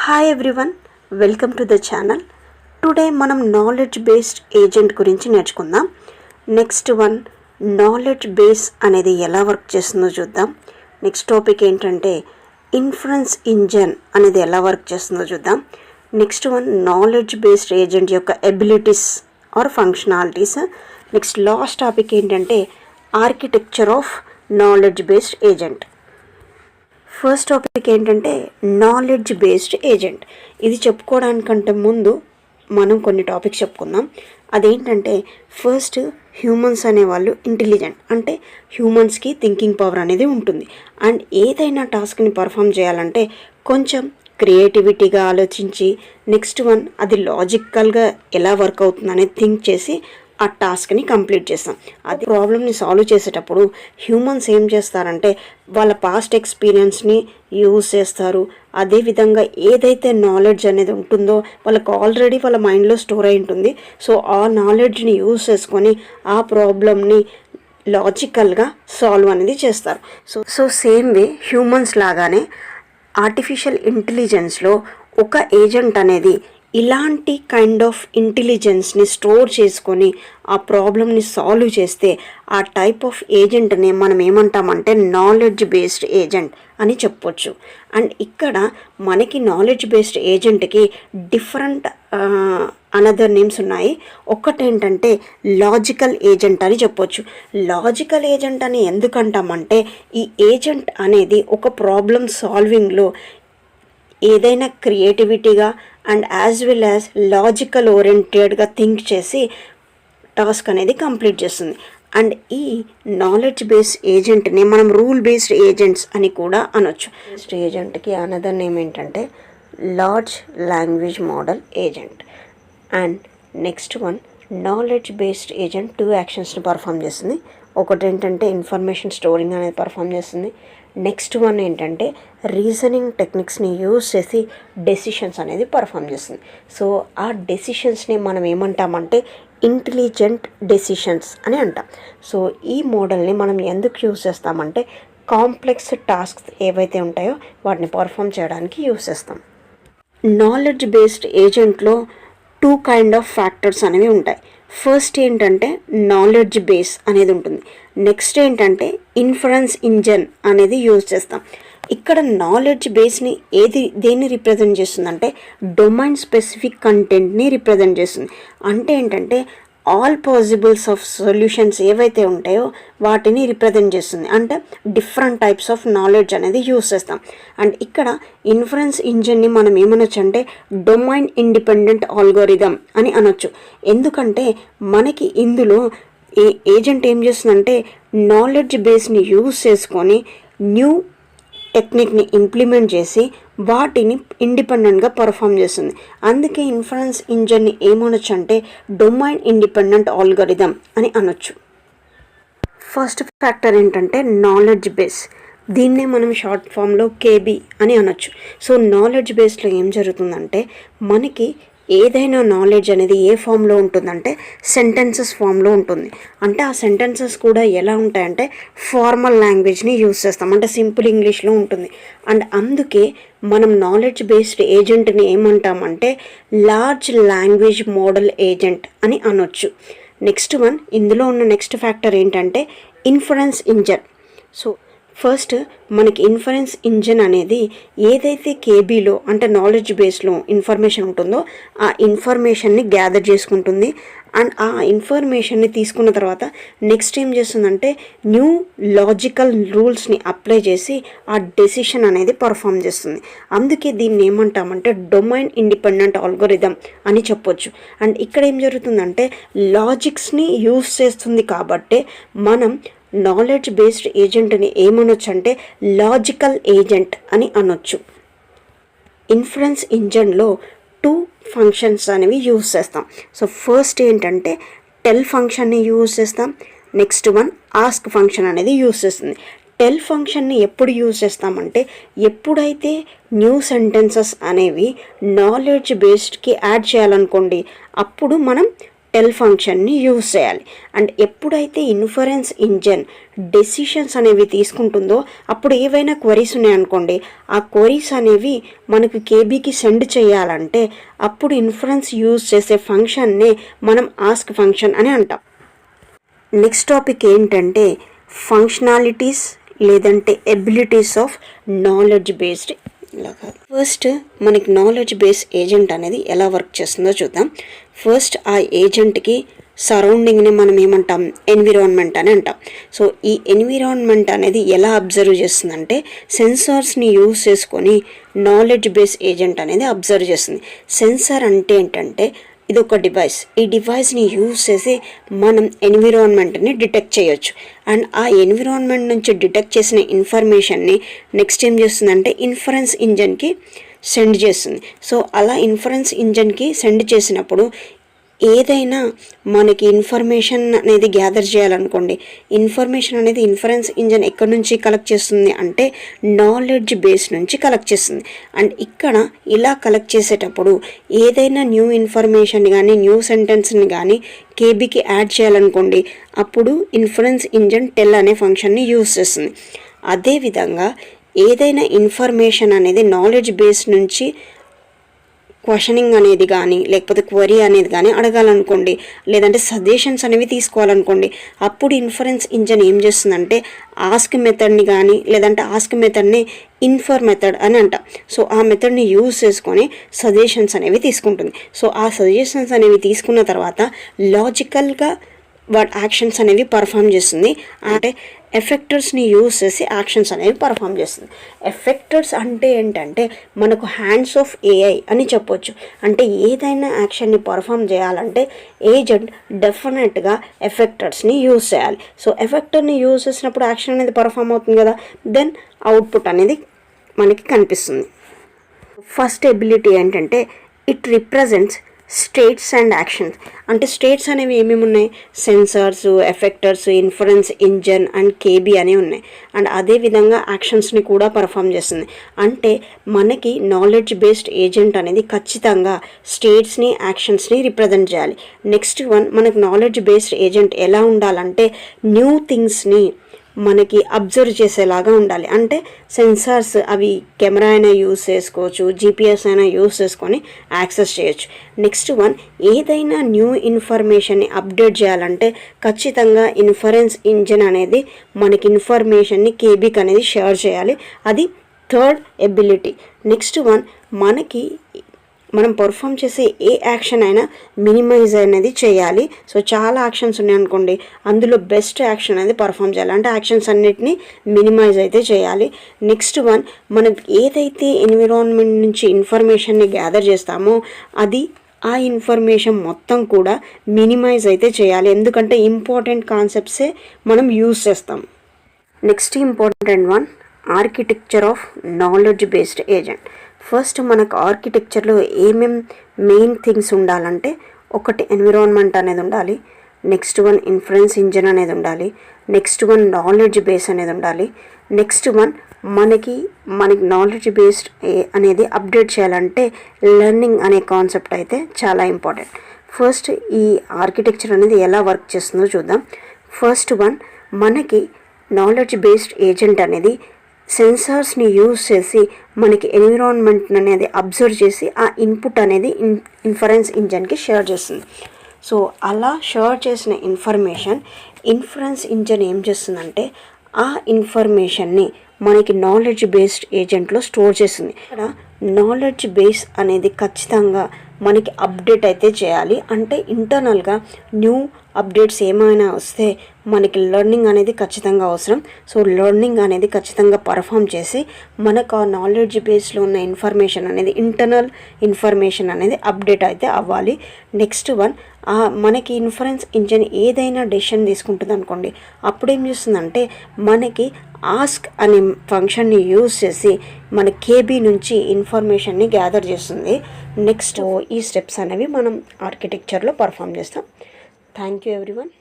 Hi everyone, welcome to the channel. Today మనం knowledge based agent గురించి నేర్చుకుందాం. Next one, knowledge base అనేది ఎలా వర్క్ చేస్తుందో చూద్దాం. నెక్స్ట్ టాపిక్ ఏంటంటే ఇన్ఫరెన్స్ ఇంజన్ అనేది ఎలా వర్క్ చేస్తుందో చూద్దాం. Next one, knowledge based agent యొక్క abilities or functionalities. Next last topic ఏంటంటే architecture of knowledge based agent. First topic ఏంటంటే నాలెడ్జ్ బేస్డ్ ఏజెంట్. ఇది చెప్పుకోవడానికంటే ముందు మనం కొన్ని టాపిక్స్ చెప్పుకుందాం. అదేంటంటే ఫస్ట్, హ్యూమన్స్ అనేవాళ్ళు ఇంటెలిజెంట్, అంటే హ్యూమన్స్కి థింకింగ్ పవర్ అనేది ఉంటుంది. అండ్ ఏదైనా టాస్క్ని పర్ఫామ్ చేయాలంటే కొంచెం క్రియేటివిటీగా ఆలోచించి, నెక్స్ట్ వన్ అది లాజికల్గా ఎలా వర్క్ అవుతుంది అనేది థింక్ చేసి ఆ టాస్క్ని కంప్లీట్ చేస్తాం. అది ప్రాబ్లమ్ని సాల్వ్ చేసేటప్పుడు హ్యూమన్స్ ఏం చేస్తారంటే వాళ్ళ పాస్ట్ ఎక్స్పీరియన్స్ని యూజ్ చేస్తారు. అదేవిధంగా ఏదైతే నాలెడ్జ్ అనేది ఉంటుందో వాళ్ళకి ఆల్రెడీ వాళ్ళ మైండ్లో స్టోర్ అయి ఉంటుంది. సో ఆ నాలెడ్జ్ని యూజ్ చేసుకొని ఆ ప్రాబ్లమ్ని లాజికల్గా సాల్వ్ అనేది చేస్తారు. సో సేమ్ వే హ్యూమన్స్ లాగానే ఆర్టిఫిషియల్ ఇంటెలిజెన్స్లో ఒక ఏజెంట్ అనేది ఇలాంటి కైండ్ ఆఫ్ ఇంటెలిజెన్స్ని స్టోర్ చేసుకొని ఆ ప్రాబ్లమ్ని సాల్వ్ చేస్తే ఆ టైప్ ఆఫ్ ఏజెంట్ని మనం ఏమంటామంటే నాలెడ్జ్ బేస్డ్ ఏజెంట్ అని చెప్పొచ్చు. అండ్ ఇక్కడ మనకి నాలెడ్జ్ బేస్డ్ ఏజెంట్కి డిఫరెంట్ అనదర్ నేమ్స్ ఉన్నాయి. ఒకటేంటంటే లాజికల్ ఏజెంట్ అని చెప్పొచ్చు. లాజికల్ ఏజెంట్ అని ఎందుకంటామంటే ఈ ఏజెంట్ అనేది ఒక ప్రాబ్లమ్ సాల్వింగ్లో ఏదైనా క్రియేటివిటీగా and as well as logical ఓరియంటెడ్గా థింక్ చేసి టాస్క్ అనేది కంప్లీట్ చేస్తుంది. అండ్ ఈ నాలెడ్జ్ బేస్డ్ ఏజెంట్ని మనం రూల్ బేస్డ్ ఏజెంట్స్ అని కూడా అనొచ్చు. బేస్డ్ ఏజెంట్కి అనదర్ నేమ్ ఏంటంటే large language model agent. And next one, knowledge based agent 2 యాక్షన్స్ని పర్ఫామ్ చేస్తుంది. ఒకటి ఏంటంటే ఇన్ఫర్మేషన్ స్టోరింగ్ అనేది పర్ఫామ్ చేస్తుంది. నెక్స్ట్ వన్ ఏంటంటే రీజనింగ్ టెక్నిక్స్ని యూజ్ చేసి డెసిషన్స్ అనేది పర్ఫామ్ చేస్తుంది. సో ఆ డెసిషన్స్ని మనం ఏమంటామంటే ఇంటెలిజెంట్ డెసిషన్స్ అని అంటాం. సో ఈ మోడల్ని మనం ఎందుకు యూజ్ చేస్తామంటే కాంప్లెక్స్ టాస్క్స్ ఏవైతే ఉంటాయో వాటిని పర్ఫామ్ చేయడానికి యూజ్ చేస్తాం. నాలెడ్జ్ బేస్డ్ ఏజెంట్లో 2 కైండ్ ఆఫ్ ఫ్యాక్టర్స్ అనేవి ఉంటాయి. ఫస్ట్ ఏంటంటే నాలెడ్జ్ బేస్ అనేది ఉంటుంది. నెక్స్ట్ ఏంటంటే ఇన్ఫరెన్స్ ఇంజన్ అనేది యూజ్ చేస్తాం. ఇక్కడ నాలెడ్జ్ బేస్ని దేన్ని రిప్రజెంట్ చేస్తుందంటే డొమైన్ స్పెసిఫిక్ కంటెంట్ని రిప్రజెంట్ చేస్తుంది. అంటే ఏంటంటే ఆల్ పాసిబుల్స్ ఆఫ్ సొల్యూషన్స్ ఏవైతే ఉంటాయో వాటిని రిప్రజెంట్ చేస్తుంది. అంటే డిఫరెంట్ టైప్స్ ఆఫ్ నాలెడ్జ్ అనేది యూజ్ చేస్తాం. అండ్ ఇక్కడ ఇన్ఫరెన్స్ ఇంజన్ని మనం ఏమనొచ్చు అంటే డొమైన్ ఇండిపెండెంట్ ఆల్గోరిథం అని అనొచ్చు. ఎందుకంటే మనకి ఇందులో ఏజెంట్ ఏం చేస్తుందంటే నాలెడ్జ్ బేస్ని యూజ్ చేసుకొని న్యూ టెక్నిక్ని ఇంప్లిమెంట్ చేసి వాటిని ఇండిపెండెంట్గా పర్ఫామ్ చేస్తుంది. అందుకే ఇన్ఫరెన్స్ ఇంజన్ని ఏమనొచ్చు అంటే డొమైన్ ఇండిపెండెంట్ ఆల్గోరిథం అని అనొచ్చు. ఫస్ట్ ఫ్యాక్టర్ ఏంటంటే నాలెడ్జ్ బేస్. దీన్నే మనం షార్ట్ ఫామ్లో కేబీ అని అనొచ్చు. సో నాలెడ్జ్ బేస్లో ఏం జరుగుతుందంటే మనకి ఏదైనా నాలెడ్జ్ అనేది ఏ ఫామ్లో ఉంటుందంటే సెంటెన్సెస్ ఫామ్లో ఉంటుంది. అంటే ఆ సెంటెన్సెస్ కూడా ఎలా ఉంటాయంటే ఫార్మల్ లాంగ్వేజ్ని యూజ్ చేస్తాం, అంటే సింపుల్ ఇంగ్లీష్లో ఉంటుంది. అండ్ అందుకే మనం నాలెడ్జ్ బేస్డ్ ఏజెంట్ని ఏమంటామంటే లార్జ్ లాంగ్వేజ్ మోడల్ ఏజెంట్ అని అనొచ్చు. నెక్స్ట్ వన్, ఇందులో ఉన్న నెక్స్ట్ ఫ్యాక్టర్ ఏంటంటే ఇన్ఫరెన్స్ ఇంజన్. సో ఫస్ట్ మనకి ఇన్ఫరెన్స్ ఇంజన్ అనేది ఏదైతే కేబీలో అంటే నాలెడ్జ్ బేస్లో ఇన్ఫర్మేషన్ ఉంటుందో ఆ ఇన్ఫర్మేషన్ని గ్యాదర్ చేసుకుంటుంది. అండ్ ఆ ఇన్ఫర్మేషన్ని తీసుకున్న తర్వాత నెక్స్ట్ ఏం చేస్తుందంటే న్యూ లాజికల్ రూల్స్ని అప్లై చేసి ఆ డెసిషన్ అనేది పర్ఫామ్ చేస్తుంది. అందుకే దీన్ని ఏమంటామంటే డొమైన్ ఇండిపెండెంట్ ఆల్గోరిథం అని చెప్పొచ్చు. అండ్ ఇక్కడ ఏం జరుగుతుందంటే లాజిక్స్ని యూజ్ చేస్తుంది కాబట్టే మనం నాలెడ్జ్ బేస్డ్ ఏజెంట్ని ఏమనొచ్చు అంటే లాజికల్ ఏజెంట్ అని అనొచ్చు. ఇన్ఫరెన్స్ ఇంజన్లో 2 ఫంక్షన్స్ అనేవి యూజ్ చేస్తాం. సో ఫస్ట్ ఏంటంటే టెల్ ఫంక్షన్ని యూజ్ చేస్తాం. నెక్స్ట్ వన్ ఆస్క్ ఫంక్షన్ అనేది యూజ్ చేస్తుంది. టెల్ ఫంక్షన్ని ఎప్పుడు యూజ్ చేస్తామంటే ఎప్పుడైతే న్యూ సెంటెన్సెస్ అనేవి నాలెడ్జ్ బేస్డ్కి యాడ్ చేయాలనుకోండి అప్పుడు మనం టెల్ ఫంక్షన్ని యూజ్ చేయాలి. అండ్ ఎప్పుడైతే ఇన్ఫరెన్స్ ఇంజన్ డెసిషన్స్ అనేవి తీసుకుంటుందో అప్పుడు ఏవైనా క్వరీస్ ఉన్నాయనుకోండి, ఆ క్వరీస్ అనేవి మనకు కేబీకి సెండ్ చేయాలంటే అప్పుడు ఇన్ఫరెన్స్ యూజ్ చేసే ఫంక్షన్నే మనం ఆస్క్ ఫంక్షన్ అని అంటాం. నెక్స్ట్ టాపిక్ ఏంటంటే ఫంక్షనాలిటీస్ లేదంటే abilities of knowledge based. First మనకి నాలెడ్జ్ బేస్ ఏజెంట్ అనేది ఎలా వర్క్ చేస్తుందో చూద్దాం. ఫస్ట్ ఆ ఏజెంట్కి సరౌండింగ్ని మనం ఏమంటాం, ఎన్విరాన్మెంట్ అని అంటాం. సో ఈ ఎన్విరాన్మెంట్ అనేది ఎలా అబ్జర్వ్ చేస్తుందంటే సెన్సార్స్ని యూజ్ చేసుకొని నాలెడ్జ్ బేస్ ఏజెంట్ అనేది అబ్జర్వ్ చేస్తుంది. సెన్సార్ అంటే ఏంటంటే ఇది ఒక డివైస్. ఈ డివైస్ని యూజ్ చేసి మనం ఎన్విరాన్మెంట్ని డిటెక్ట్ చేయొచ్చు. అండ్ ఆ ఎన్విరాన్మెంట్ నుంచి డిటెక్ట్ చేసిన ఇన్ఫర్మేషన్ని నెక్స్ట్ ఏం చేస్తుందంటే ఇన్ఫరెన్స్ ఇంజన్కి సెండ్ చేస్తుంది. సో అలా ఇన్ఫరెన్స్ ఇంజన్కి సెండ్ చేసినప్పుడు ఏదైనా మనకి ఇన్ఫర్మేషన్ అనేది గ్యాదర్ చేయాలనుకోండి, ఇన్ఫర్మేషన్ అనేది ఇన్ఫరెన్స్ ఇంజన్ ఎక్కడి నుంచి కలెక్ట్ చేస్తుంది అంటే నాలెడ్జ్ బేస్ నుంచి కలెక్ట్ చేస్తుంది. అండ్ ఇక్కడ ఇలా కలెక్ట్ చేసేటప్పుడు ఏదైనా న్యూ ఇన్ఫర్మేషన్ కానీ న్యూ సెంటెన్స్ని కానీ కేబీకి యాడ్ చేయాలనుకోండి, అప్పుడు ఇన్ఫరెన్స్ ఇంజన్ టెల్ అనే ఫంక్షన్ని యూజ్ చేస్తుంది. అదేవిధంగా ఏదైనా ఇన్ఫర్మేషన్ అనేది నాలెడ్జ్ బేస్ నుంచి క్వశ్చనింగ్ అనేది కానీ లేకపోతే క్వరీ అనేది కానీ అడగాలనుకోండి, లేదంటే సజెషన్స్ అనేవి తీసుకోవాలనుకోండి, అప్పుడు ఇన్ఫరెన్స్ ఇంజన్ ఏం చేస్తుందంటే ఆస్క్ మెథడ్ని కానీ లేదంటే ఆస్క్ మెథడ్ని ఇన్ఫర్ మెథడ్ అని అంట. సో ఆ మెథడ్ని యూజ్ చేసుకొని సజెషన్స్ అనేవి తీసుకుంటుంది. సో ఆ సజెషన్స్ అనేవి తీసుకున్న తర్వాత లాజికల్గా వాటి యాక్షన్స్ అనేవి పర్ఫామ్ చేస్తుంది. అంటే ఎఫెక్టర్స్ని యూజ్ చేసి యాక్షన్స్ అనేవి పర్ఫామ్ చేస్తుంది. ఎఫెక్టర్స్ అంటే ఏంటంటే మనకు హ్యాండ్స్ ఆఫ్ ఏఐ అని చెప్పొచ్చు. అంటే ఏదైనా యాక్షన్ని పర్ఫామ్ చేయాలంటే ఏజెంట్ డెఫినెట్గా ఎఫెక్టర్స్ని యూజ్ చేయాలి. సో ఎఫెక్టర్ని యూజ్ చేసినప్పుడు యాక్షన్ అనేది పర్ఫామ్ అవుతుంది కదా, దెన్ అవుట్పుట్ అనేది మనకి కనిపిస్తుంది. ఫస్ట్ ఎబిలిటీ ఏంటంటే it represents states and actions. అంటే స్టేట్స్ అనేవి ఏమేమి ఉన్నాయి, sensors, effectors, inference engine and KB అనేవి ఉన్నాయి. అండ్ అదేవిధంగా యాక్షన్స్ని కూడా పర్ఫామ్ చేస్తుంది. అంటే మనకి నాలెడ్జ్ బేస్డ్ ఏజెంట్ అనేది ఖచ్చితంగా స్టేట్స్ని యాక్షన్స్ని రిప్రజెంట్ చేయాలి. నెక్స్ట్ వన్, మనకు నాలెడ్జ్ బేస్డ్ ఏజెంట్ ఎలా ఉండాలంటే న్యూ థింగ్స్ని మనకి అబ్జర్వ్ చేసేలాగా ఉండాలి. అంటే సెన్సార్స్ అవి కెమెరా అయినా యూస్ చేసుకోవచ్చు, జీపీఎస్ అయినా యూస్ చేసుకొని యాక్సెస్ చేయొచ్చు. నెక్స్ట్ వన్, ఏదైనా న్యూ ఇన్ఫర్మేషన్ని అప్డేట్ చేయాలంటే ఖచ్చితంగా ఇన్ఫరెన్స్ ఇంజిన్ అనేది మనకి ఇన్ఫర్మేషన్ని కేబీకి అనేది షేర్ చేయాలి. అది థర్డ్ ఎబిలిటీ. నెక్స్ట్ వన్, మనం పర్ఫామ్ చేసే ఏ యాక్షన్ అయినా మినిమైజ్ అనేది చేయాలి. సో చాలా యాక్షన్స్ ఉన్నాయనుకోండి, అందులో బెస్ట్ యాక్షన్ అనేది పర్ఫామ్ చేయాలి. అంటే యాక్షన్స్ అన్నిటినీ మినిమైజ్ అయితే చేయాలి. నెక్స్ట్ వన్, మనం ఏదైతే ఎన్విరాన్మెంట్ నుంచి ఇన్ఫర్మేషన్ని గ్యాదర్ చేస్తామో అది ఆ ఇన్ఫర్మేషన్ మొత్తం కూడా మినిమైజ్ అయితే చేయాలి. ఎందుకంటే ఇంపార్టెంట్ కాన్సెప్ట్సే మనం యూజ్ చేస్తాం. Next important one, architecture of knowledge based agent. First మనకు ఆర్కిటెక్చర్లో ఏమేం మెయిన్ థింగ్స్ ఉండాలంటే ఒకటి ఎన్విరాన్మెంట్ అనేది ఉండాలి. నెక్స్ట్ వన్ ఇన్ఫరెన్స్ ఇంజిన్ అనేది ఉండాలి. నెక్స్ట్ వన్ నాలెడ్జ్ బేస్ అనేది ఉండాలి. నెక్స్ట్ వన్ మనకి నాలెడ్జ్ బేస్డ్ అనేది అప్డేట్ చేయాలంటే లెర్నింగ్ అనే కాన్సెప్ట్ అయితే చాలా ఇంపార్టెంట్. ఫస్ట్ ఈ ఆర్కిటెక్చర్ అనేది ఎలా వర్క్ చేస్తుందో చూద్దాం. ఫస్ట్ వన్, మనకి నాలెడ్జ్ బేస్డ్ ఏజెంట్ అనేది సెన్సార్స్ని యూజ్ చేసి మనకి ఎన్విరాన్మెంట్ అనేది అబ్జర్వ్ చేసి ఆ ఇన్పుట్ అనేది ఇన్ఫరెన్స్ ఇంజన్కి షేర్ చేస్తుంది. సో అలా షేర్ చేసిన ఇన్ఫరెన్స్ ఇంజన్ ఏం చేస్తుందంటే ఆ ఇన్ఫర్మేషన్ని మనకి నాలెడ్జ్ బేస్డ్ ఏజెంట్లో స్టోర్ చేస్తుంది. ఇక్కడ నాలెడ్జ్ బేస్ అనేది ఖచ్చితంగా మనకి అప్డేట్ అయితే చేయాలి. అంటే ఇంటర్నల్గా న్యూ అప్డేట్స్ ఏమైనా వస్తే మనకి లెర్నింగ్ అనేది ఖచ్చితంగా అవసరం. సో లెర్నింగ్ అనేది ఖచ్చితంగా పర్ఫామ్ చేసి మనకు ఆ నాలెడ్జ్ బేస్లో ఉన్న ఇన్ఫర్మేషన్ అనేది ఇంటర్నల్ ఇన్ఫర్మేషన్ అనేది అప్డేట్ అయితే అవ్వాలి. నెక్స్ట్ వన్, మనకి ఇన్ఫరెన్స్ ఇంజిన్ ఏదైనా డెసిషన్ తీసుకుంటుంది అనుకోండి, అప్పుడు ఏం చేస్తుందంటే మనకి ఆస్క్ అనే ఫంక్షన్ని యూజ్ చేసి మన కేబీ నుంచి ఇన్ఫర్మేషన్ని గ్యాదర్ చేస్తుంది. నెక్స్ట్ ఈ స్టెప్స్ అనేవి మనం ఆర్కిటెక్చర్లో పర్ఫామ్ చేస్తాం. Thank you everyone.